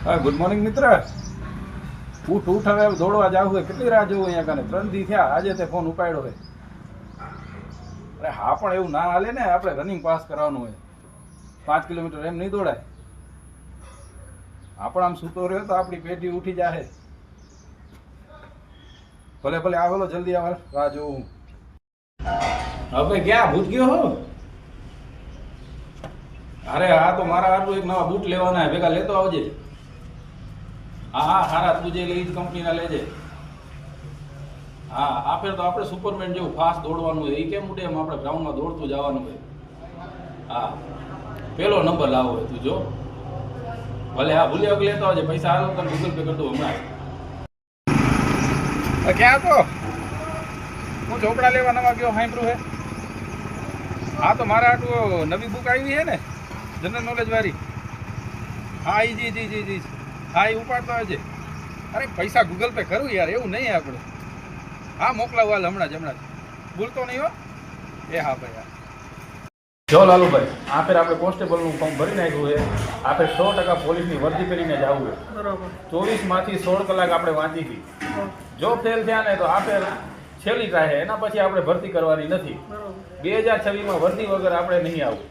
હા, good morning મિત્ર. ઉઠ હવે દોડવા જાવ છે. કેટલી રાહ જોવું અહીંયા કાને? 3 દી થયા. આજે તે ફોન ઉપાડ્યો છે. અરે હા, પણ એવું ના હાલે ને. આપણે રનિંગ પાસ કરવાનું હોય. 5 કિલોમીટર એમ નહીં દોડાય. આપણે આમ સૂતો રહ્યો તો આપણી પેઢી ઉઠી જાહે. ભલે ભલે આવેલો જલ્દી આવે. રાહ જોઉં. હવે ક્યાં ભૂત ગયો હો? અરે હા, તો મારા હાટું એક નવા બૂટ લેવાના હે. ભેગા લેતો આવજે. હા હા, હારા તું જે લે એ જ કંપનીના લેજે. હા, આપે તો આપણે સુપરમેન જેવું ફાસ્ટ દોડવાનું હોય. એ કેમ ઉડે એમ આપણે ગ્રાઉન્ડમાં દોડતું જવાનું હોય. હા, પેલો નંબર લાવો હોય તું જો. ભલે હા, ભૂલ્યા વગર લેતો આવજે. પૈસા હાલો તને ગૂગલ પે કરી દઉં હમણાં. ક્યાં તો હું ચોપડા લેવા નવા ગયો સાંભળ્યું હે. હા, તો મારા હાટું નવી બુક આવી છે ને, જનરલ નોલેજ વાળી. હા ઈ જી. હા, એ ઉપાડતો આવજે. અરે પૈસા ગૂગલ પે કરું યાર, એવું નહીં આપણે. હા, મોકલાવું હાલ હમણાં જ. ભૂલતો નહીં હો. એ હા ભાઈ. હા જો લાલુભાઈ, આ ફેર આપણે કોન્સ્ટેબલનું ફોર્મ ભરી નાખ્યું છે. આપણે 100% પોલીસની વર્દી કરીને જ આવવું છે. બરોબર. 24માંથી 16 કલાક આપણે વાંચી હતી. જો ફેલ થયા ને તો આ ફેર છેલ્લી ટ્રાય છે. એના પછી આપણે ભરતી કરવાની નથી. 2026માં વર્દી વગર આપણે નહીં આવું.